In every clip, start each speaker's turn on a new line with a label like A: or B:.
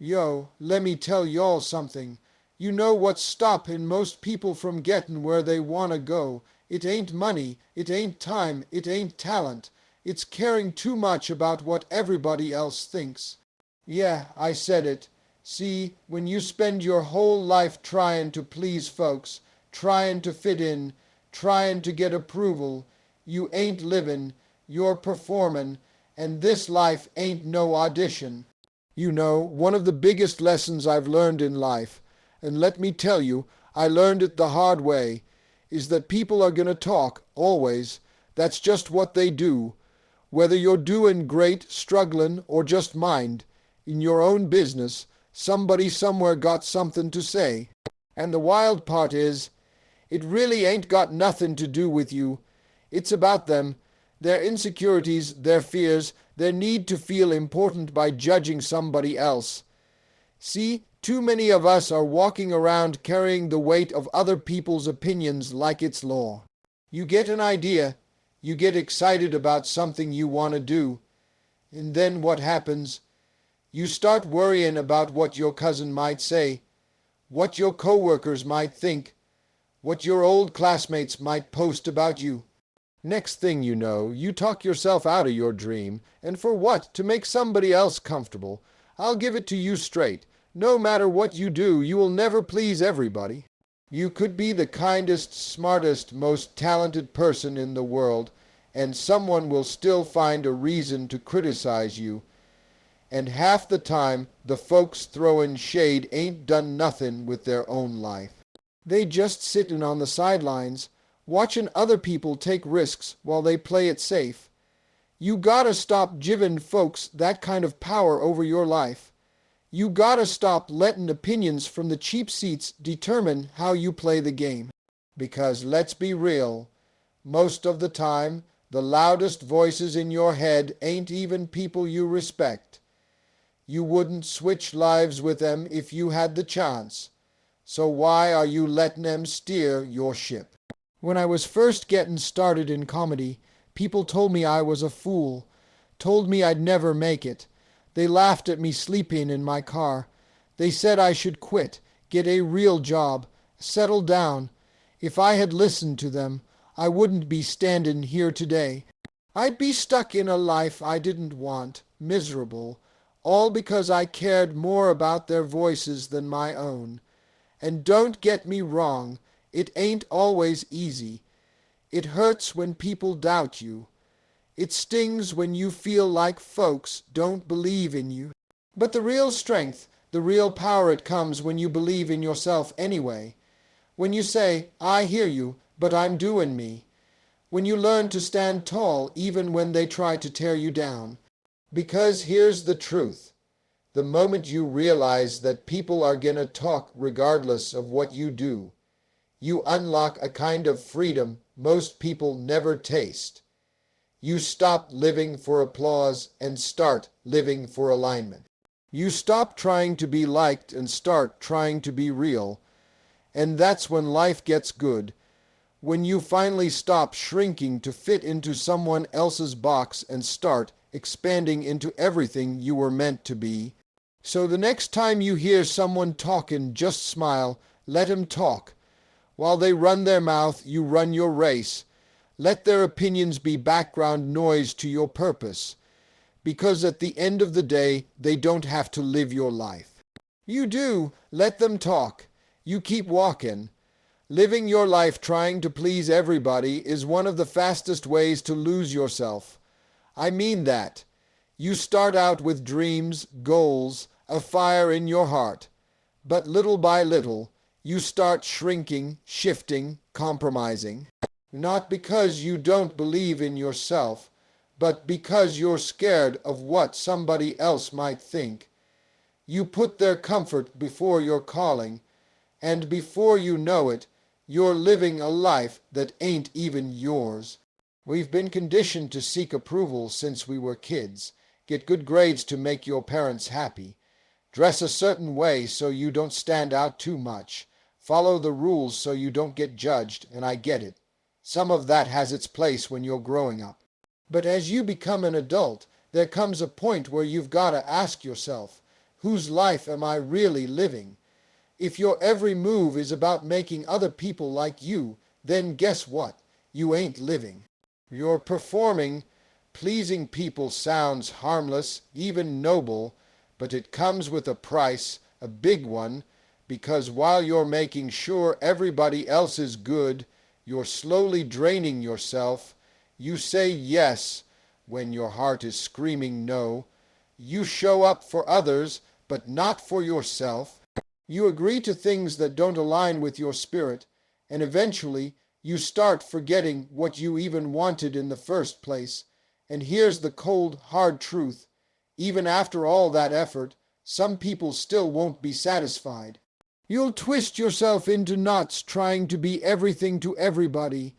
A: Yo, lemme tell y'all something. You know what's stopping most people from getting where they wanna go? It ain't money, it ain't time, it ain't talent. It's caring too much about what everybody else thinks. Yeah, I said it. See, when you spend your whole life trying to please folks, trying to fit in, trying to get approval, you ain't living, you're performing, and this life ain't no audition. You know, one of the biggest lessons I've learned in life, and let me tell you, I learned it the hard way, is that people are going to talk, always. That's just what they do. Whether you're doing great, struggling, or just mind, in your own business, somebody somewhere got something to say. And the wild part is, it really ain't got nothing to do with you. It's about them, their insecurities, their fears, their need to feel important by judging somebody else. See, too many of us are walking around carrying the weight of other people's opinions like it's law. You get an idea, you get excited about something you want to do, and then what happens? You start worrying about what your cousin might say, what your coworkers might think, what your old classmates might post about you. Next thing you know, you talk yourself out of your dream, and for what? To make somebody else comfortable. I'll give it to you straight. No matter what you do, you will never please everybody. You could be the kindest, smartest, most talented person in the world, and someone will still find a reason to criticize you. And half the time, the folks throwing shade ain't done nothing with their own life. They just sitting on the sidelines, watching other people take risks while they play it safe. You gotta stop giving folks that kind of power over your life. You gotta stop letting opinions from the cheap seats determine how you play the game. Because let's be real, most of the time, the loudest voices in your head ain't even people you respect. You wouldn't switch lives with them if you had the chance. So why are you letting them steer your ship? When I was first getting started in comedy, people told me I was a fool, told me I'd never make it. They laughed at me sleeping in my car. They said I should quit, get a real job, settle down. If I had listened to them, I wouldn't be standing here today. I'd be stuck in a life I didn't want, miserable, all because I cared more about their voices than my own. And don't get me wrong, it ain't always easy. It hurts when people doubt you. It stings when you feel like folks don't believe in you. But the real strength, the real power, it comes when you believe in yourself anyway. When you say, I hear you, but I'm doing me. When you learn to stand tall even when they try to tear you down. Because here's the truth. The moment you realize that people are going to talk regardless of what you do, you unlock a kind of freedom most people never taste. You stop living for applause and start living for alignment. You stop trying to be liked and start trying to be real. And that's when life gets good. When you finally stop shrinking to fit into someone else's box and start expanding into everything you were meant to be. So the next time you hear someone talking, just smile, let 'em talk. While they run their mouth, you run your race. Let their opinions be background noise to your purpose, because at the end of the day, they don't have to live your life. You do. Let them talk. You keep walking. Living your life trying to please everybody is one of the fastest ways to lose yourself. I mean that. You start out with dreams, goals, a fire in your heart. But little by little, you start shrinking, shifting, compromising. Not because you don't believe in yourself, but because you're scared of what somebody else might think. You put their comfort before your calling, and before you know it, you're living a life that ain't even yours. We've been conditioned to seek approval since we were kids. Get good grades to make your parents happy. Dress a certain way so you don't stand out too much. Follow the rules so you don't get judged, and I get it. Some of that has its place when you're growing up. But as you become an adult, there comes a point where you've got to ask yourself, Whose life am I really living? If your every move is about making other people like you, then guess what? You ain't living. You're performing. Pleasing people sounds harmless, even noble, but it comes with a price, a big one, because while you're making sure everybody else is good, you're slowly draining yourself. You say yes when your heart is screaming no. You show up for others, but not for yourself. You agree to things that don't align with your spirit, and eventually you start forgetting what you even wanted in the first place. And here's the cold, hard truth. Even after all that effort, some people still won't be satisfied. You'll twist yourself into knots trying to be everything to everybody,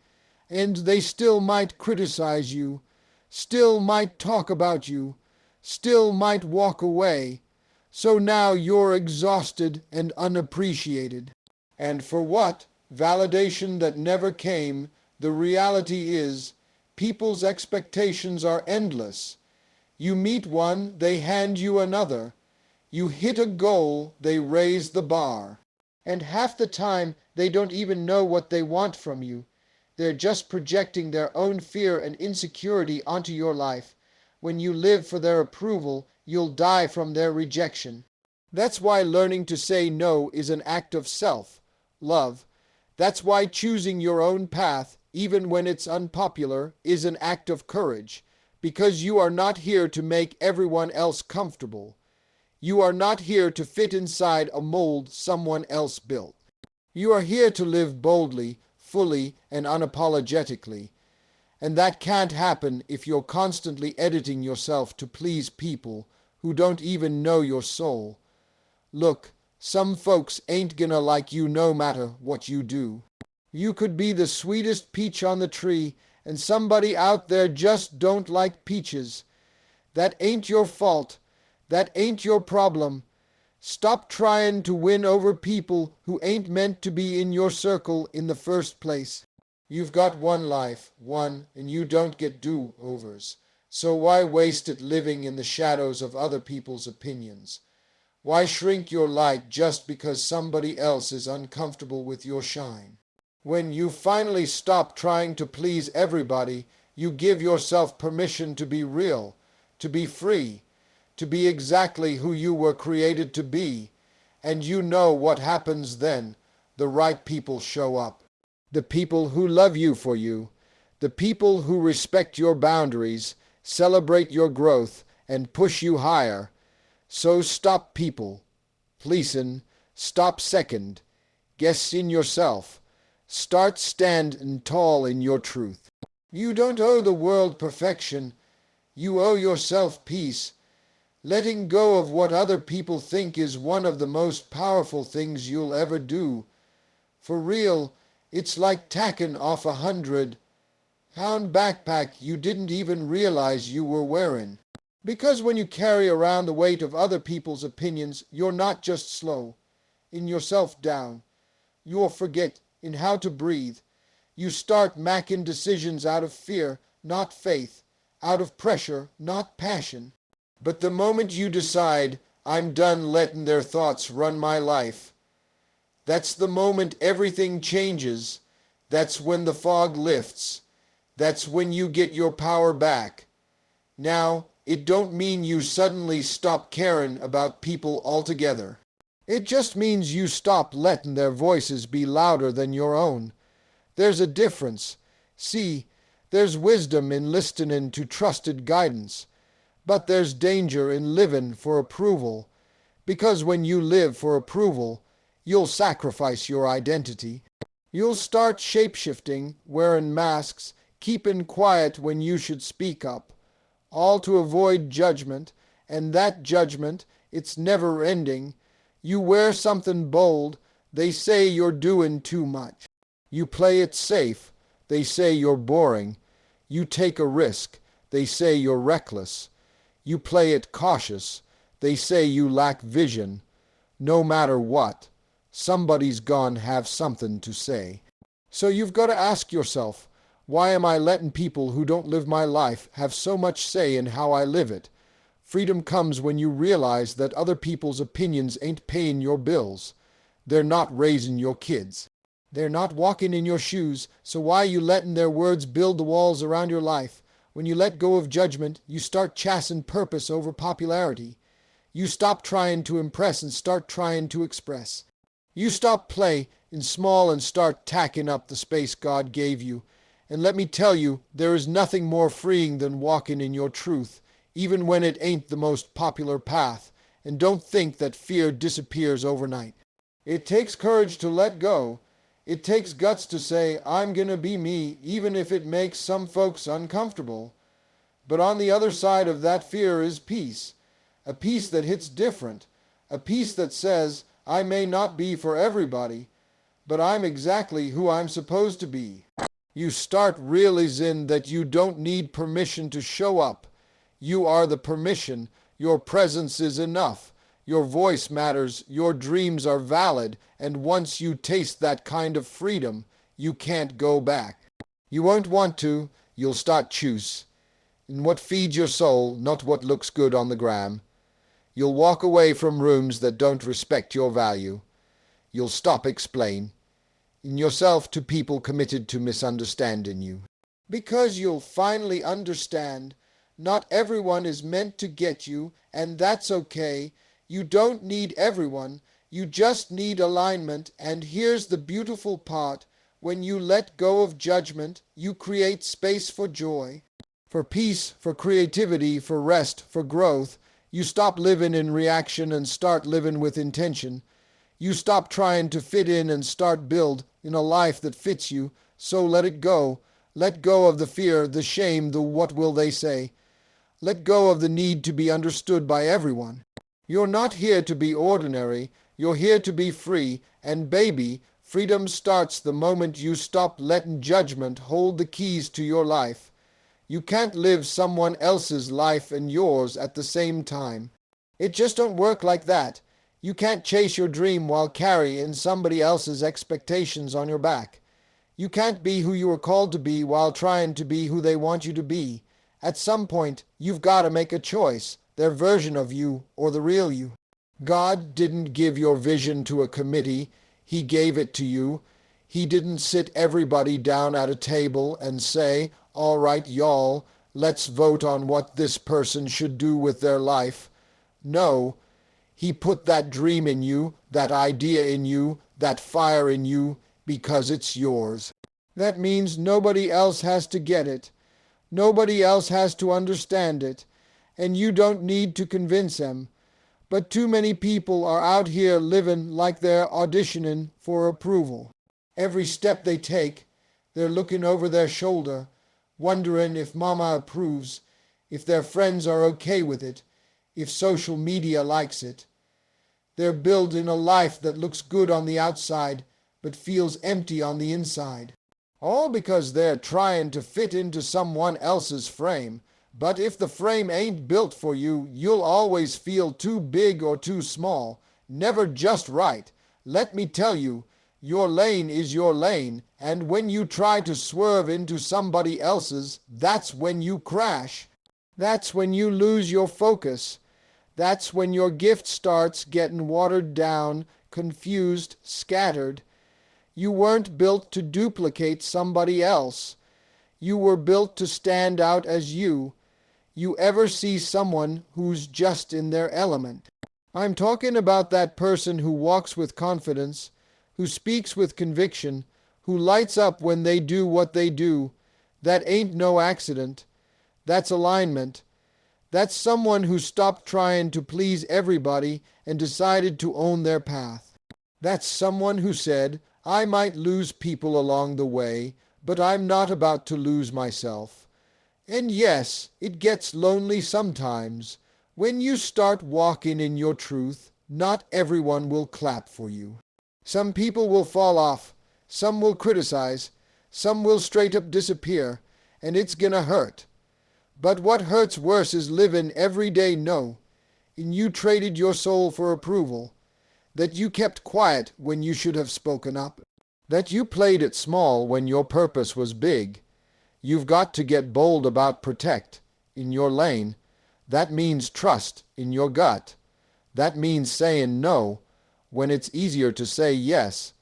A: and they still might criticize you, still might talk about you, still might walk away. So now you're exhausted and unappreciated. And for what? Validation that never came. The reality is, people's expectations are endless. You meet one, they hand you another. You hit a goal, they raise the bar. And half the time, they don't even know what they want from you. They're just projecting their own fear and insecurity onto your life. When you live for their approval, you'll die from their rejection. That's why learning to say no is an act of self-love. That's why choosing your own path, even when it's unpopular, is an act of courage. Because you are not here to make everyone else comfortable. You are not here to fit inside a mold someone else built. You are here to live boldly, fully, and unapologetically. And that can't happen if you're constantly editing yourself to please people who don't even know your soul. Look, some folks ain't gonna like you no matter what you do. You could be the sweetest peach on the tree, and somebody out there just don't like peaches. That ain't your fault. That ain't your problem. Stop trying to win over people who ain't meant to be in your circle in the first place. You've got one life, one, and you don't get do-overs. So why waste it living in the shadows of other people's opinions? Why shrink your light just because somebody else is uncomfortable with your shine? When you finally stop trying to please everybody, you give yourself permission to be real, to be free, to be exactly who you were created to be. And you know what happens then. The right people show up. The people who love you for you. The people who respect your boundaries, celebrate your growth, and push you higher. So stop people. Pleasin', stop second. Guess in yourself. Start standin' tall in your truth. You don't owe the world perfection. You owe yourself peace. Letting go of what other people think is one of the most powerful things you'll ever do. For real, it's like tacking off a 100-pound backpack you didn't even realize you were wearing. Because when you carry around the weight of other people's opinions, you're not just slow in yourself down. You'll forget in how to breathe. You start making decisions out of fear, not faith, out of pressure, not passion. But the moment you decide, I'm done letting their thoughts run my life, that's the moment everything changes. That's when the fog lifts. That's when you get your power back. Now, it don't mean you suddenly stop caring about people altogether. It just means you stop letting their voices be louder than your own. There's a difference. See, there's wisdom in listening to trusted guidance. But there's danger in living for approval, because when you live for approval, you'll sacrifice your identity. You'll start shape-shifting, wearing masks, keeping quiet when you should speak up, all to avoid judgment, and that judgment, it's never ending. You wear something bold, they say you're doing too much. You play it safe, they say you're boring. You take a risk, they say you're reckless. You play it cautious, they say you lack vision. No matter what, somebody's gonna have something to say. So you've got to ask yourself, why am I letting people who don't live my life have so much say in how I live it? Freedom comes when you realize that other people's opinions ain't paying your bills. They're not raising your kids. They're not walking in your shoes, so why you letting their words build the walls around your life? When you let go of judgment, you start chasing purpose over popularity. You stop trying to impress and start trying to express. You stop play in small and start tacking up the space God gave you. And let me tell you, there is nothing more freeing than walking in your truth, even when it ain't the most popular path. And don't think that fear disappears overnight. It takes courage to let go. It takes guts to say, I'm gonna be me, even if it makes some folks uncomfortable. But on the other side of that fear is peace. A peace that hits different. A peace that says, I may not be for everybody, but I'm exactly who I'm supposed to be. You start realizing that you don't need permission to show up. You are the permission. Your presence is enough. Your voice matters. Your dreams are valid. And once you taste that kind of freedom, you can't go back. You won't want to. You'll start choose. In what feeds your soul, not what looks good on the gram. You'll walk away from rooms that don't respect your value. You'll stop explain in yourself to people committed to misunderstanding you. Because you'll finally understand not everyone is meant to get you, and that's okay. You don't need everyone. You just need alignment. And here's the beautiful part. When you let go of judgment, you create space for joy, for peace, for creativity, for rest, for growth. You stop living in reaction and start living with intention. You stop trying to fit in and start build in a life that fits you. So let it go. Let go of the fear, the shame, the what will they say. Let go of the need to be understood by everyone. You're not here to be ordinary. You're here to be free. And baby, freedom starts the moment you stop letting judgment hold the keys to your life. You can't live someone else's life and yours at the same time. It just don't work like that. You can't chase your dream while carrying somebody else's expectations on your back. You can't be who you were called to be while trying to be who they want you to be. At some point, you've got to make a choice, their version of you or the real you. God didn't give your vision to a committee. He gave it to you. He didn't sit everybody down at a table and say, all right, y'all, let's vote on what this person should do with their life. No, he put that dream in you, that idea in you, that fire in you, because it's yours. That means nobody else has to get it. Nobody else has to understand it. And you don't need to convince them. But too many people are out here living like they're auditioning for approval. Every step they take, they're looking over their shoulder, wondering if mama approves, if their friends are okay with it, if social media likes it. They're building a life that looks good on the outside, but feels empty on the inside. All because they're trying to fit into someone else's frame. But if the frame ain't built for you, you'll always feel too big or too small, never just right. Let me tell you, your lane is your lane, and when you try to swerve into somebody else's, that's when you crash. That's when you lose your focus. That's when your gift starts getting watered down, confused, scattered. You weren't built to duplicate somebody else. You were built to stand out as you. You ever see someone who's just in their element? I'm talking about that person who walks with confidence, who speaks with conviction, who lights up when they do what they do. That ain't no accident. That's alignment. That's someone who stopped trying to please everybody and decided to own their path. That's someone who said, I might lose people along the way, but I'm not about to lose myself. And yes, it gets lonely sometimes. When you start walking in your truth, not everyone will clap for you. Some people will fall off, some will criticize, some will straight up disappear, and it's gonna hurt. But what hurts worse is living every day no, and you traded your soul for approval, that you kept quiet when you should have spoken up, that you played it small when your purpose was big. You've got to get bold about protect, in your lane, That means trust in your gut. That means saying no when it's easier to say yes.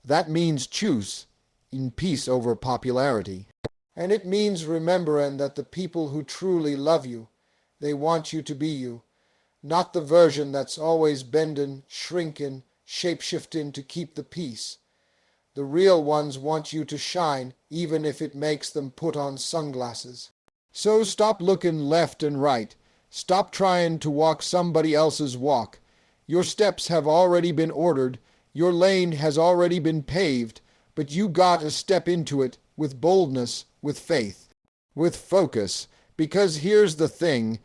A: That means choose in peace over popularity. And it means remembering that the people who truly love you, they want you to be you, not the version that's always bending, shrinking, shape-shifting to keep the peace. The real ones want you to shine, even if it makes them put on sunglasses. So stop looking left and right. Stop trying to walk somebody else's walk. Your steps have already been ordered. Your lane has already been paved. But you got to step into it with boldness, with faith, with focus. Because here's the thing.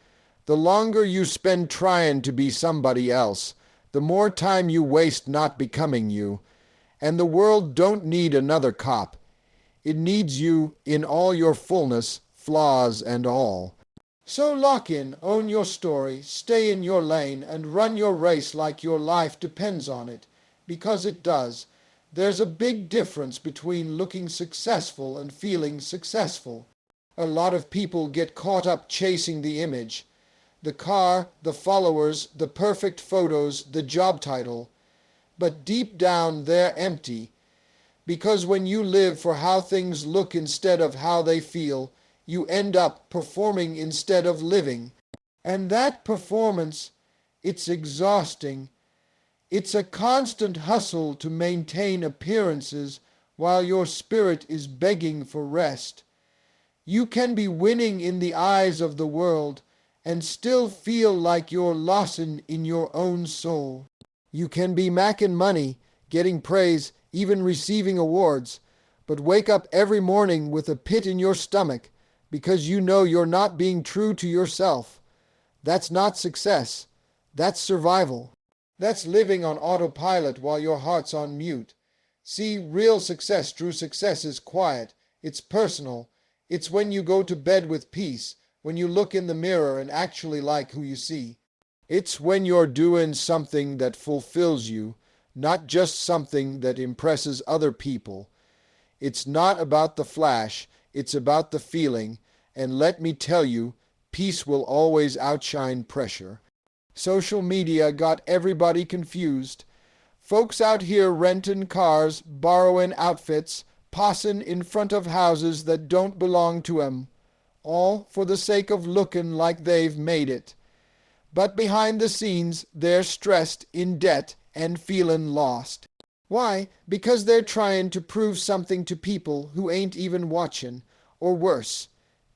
A: The longer you spend trying to be somebody else, the more time you waste not becoming you. And the world don't need another cop. It needs you in all your fullness, flaws and all. So lock in, own your story, stay in your lane, and run your race like your life depends on it. Because it does. There's a big difference between looking successful and feeling successful. A lot of people get caught up chasing the image. The car, the followers, the perfect photos, the job title. But deep down they're empty. Because when you live for how things look instead of how they feel, you end up performing instead of living. And that performance, it's exhausting. It's a constant hustle to maintain appearances while your spirit is begging for rest. You can be winning in the eyes of the world and still feel like you're lost in your own soul. You can be macking money, getting praise, even receiving awards, but wake up every morning with a pit in your stomach because you know you're not being true to yourself. That's not success. That's survival. That's living on autopilot while your heart's on mute. See, real success, true success is quiet. It's personal. It's when you go to bed with peace, when you look in the mirror and actually like who you see. It's when you're doing something that fulfills you, not just something that impresses other people. It's not about the flash, it's about the feeling, and let me tell you, peace will always outshine pressure. Social media got everybody confused. Folks out here renting cars, borrowing outfits, posing in front of houses that don't belong to 'em, all for the sake of looking like they've made it. But behind the scenes, they're stressed, in debt, and feeling lost. Why? Because they're trying to prove something to people who ain't even watching, or worse,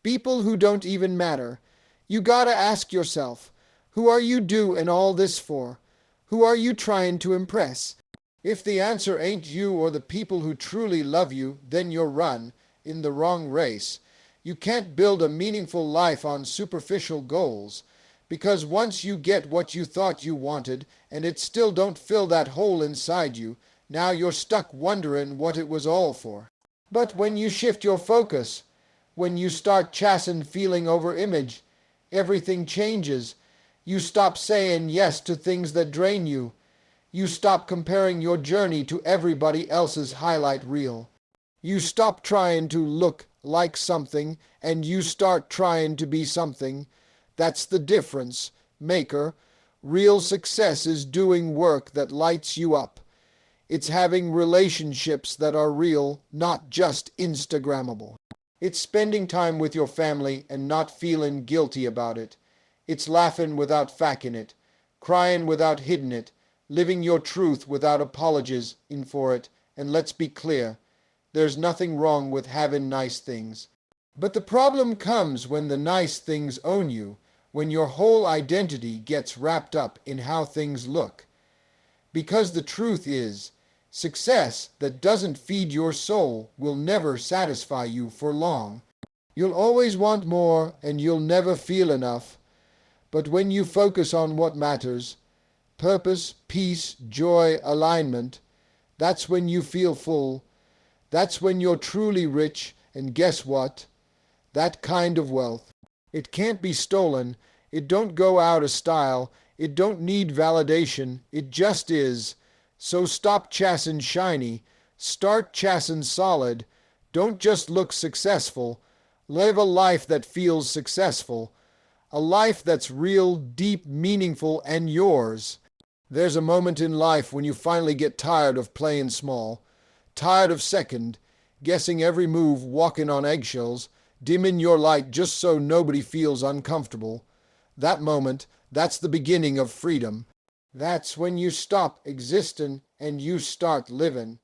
A: people who don't even matter. You gotta ask yourself, who are you doing all this for? Who are you trying to impress? If the answer ain't you or the people who truly love you, then you're run in the wrong race. You can't build a meaningful life on superficial goals. Because once you get what you thought you wanted, and it still don't fill that hole inside you, now you're stuck wondering what it was all for. But when you shift your focus, when you start chasing feeling over image, everything changes. You stop saying yes to things that drain you. You stop comparing your journey to everybody else's highlight reel. You stop trying to look like something, and you start trying to be something. That's the difference, maker. Real success is doing work that lights you up. It's having relationships that are real, not just Instagrammable. It's spending time with your family and not feeling guilty about it. It's laughing without faking it, crying without hiding it, living your truth without apologies in for it. And let's be clear, there's nothing wrong with having nice things. But the problem comes when the nice things own you, when your whole identity gets wrapped up in how things look. Because the truth is, success that doesn't feed your soul will never satisfy you for long. You'll always want more and you'll never feel enough. But when you focus on what matters, purpose, peace, joy, alignment, that's when you feel full. That's when you're truly rich, and guess what? That kind of wealth. It can't be stolen. It don't go out of style. It don't need validation. It just is. So stop chasing shiny. Start chasing solid. Don't just look successful. Live a life that feels successful. A life that's real, deep, meaningful, and yours. There's a moment in life when you finally get tired of playing small, tired of second, guessing every move, walking on eggshells, dimming your light just so nobody feels uncomfortable. That moment, that's the beginning of freedom. That's when you stop existing and you start living.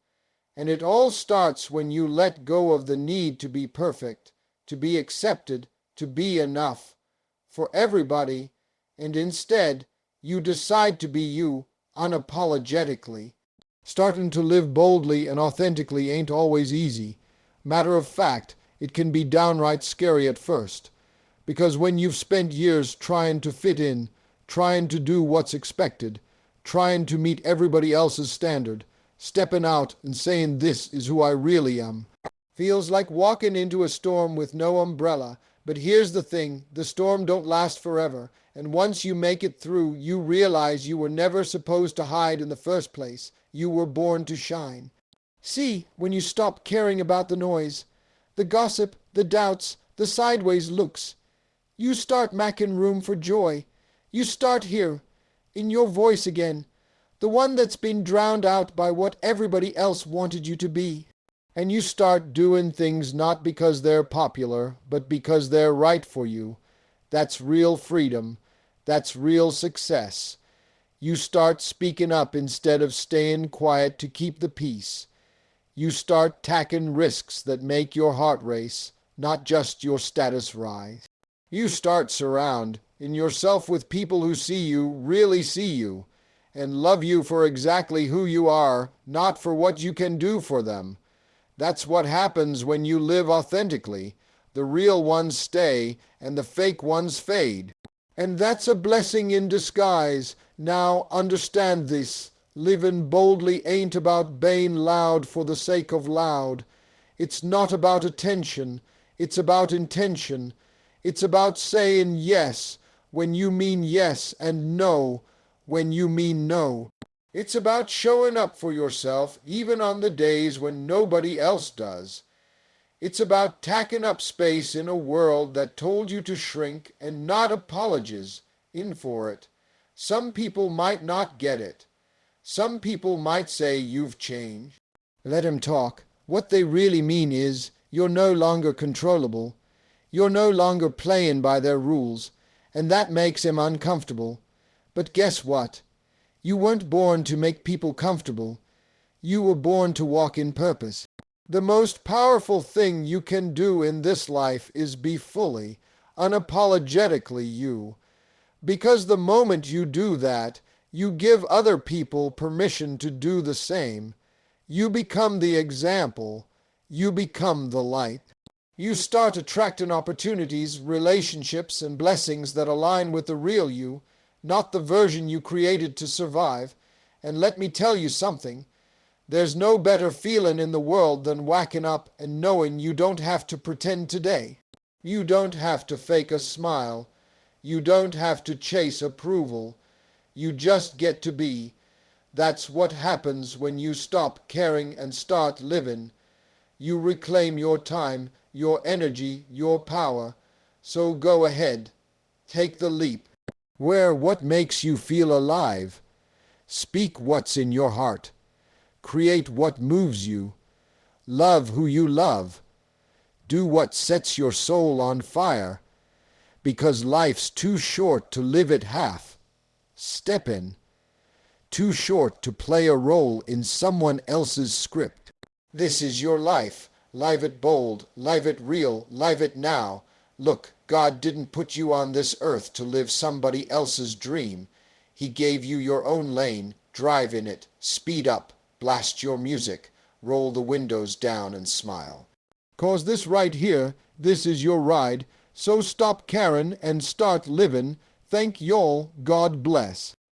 A: And it all starts when you let go of the need to be perfect, to be accepted, to be enough for everybody, and instead you decide to be you unapologetically. Starting to live boldly and authentically ain't always easy. Matter of fact, it can be downright scary at first. Because when you've spent years trying to fit in, trying to do what's expected, trying to meet everybody else's standard, stepping out and saying this is who I really am, feels like walking into a storm with no umbrella. But here's the thing, the storm don't last forever, and once you make it through, you realize you were never supposed to hide in the first place. You were born to shine. See, when you stop caring about the noise, the gossip, the doubts, the sideways looks, you start making room for joy. You start here, in your voice again, the one that's been drowned out by what everybody else wanted you to be. And you start doing things not because they're popular, but because they're right for you. That's real freedom. That's real success. You start speaking up instead of staying quiet to keep the peace. You start taking risks that make your heart race, not just your status rise. You start surrounding yourself with people who see you, really see you, and love you for exactly who you are, not for what you can do for them. That's what happens when you live authentically. The real ones stay, and the fake ones fade. And that's a blessing in disguise. Now understand this. Living boldly ain't about being loud for the sake of loud. It's not about attention. It's about intention. It's about saying yes when you mean yes and no when you mean no. It's about showing up for yourself even on the days when nobody else does. It's about tacking up space in a world that told you to shrink and not apologies in for it. Some people might not get it. Some people might say you've changed. Let 'em talk. What they really mean is you're no longer controllable. You're no longer playing by their rules, and that makes him uncomfortable. But guess what? You weren't born to make people comfortable. You were born to walk in purpose. The most powerful thing you can do in this life is be fully, unapologetically you. Because the moment you do that, you give other people permission to do the same. You become the example. You become the light. You start attracting opportunities, relationships, and blessings that align with the real you, not the version you created to survive. And let me tell you something. There's no better feeling in the world than whacking up and knowing you don't have to pretend today. You don't have to fake a smile. You don't have to chase approval. You just get to be. That's what happens when you stop caring and start living. You reclaim your time, your energy, your power. So go ahead. Take the leap. Wear what makes you feel alive. Speak what's in your heart. Create what moves you. Love who you love. Do what sets your soul on fire. Because life's too short to live it half. Step in. Too short to play a role in someone else's script. This is your life. Live it bold. Live it real. Live it now. Look, God didn't put you on this earth to live somebody else's dream. He gave you your own lane. Drive in it. Speed up. Blast your music. Roll the windows down and smile. 'Cause this right here, this is your ride. So stop caring and start living. Thank y'all. God bless.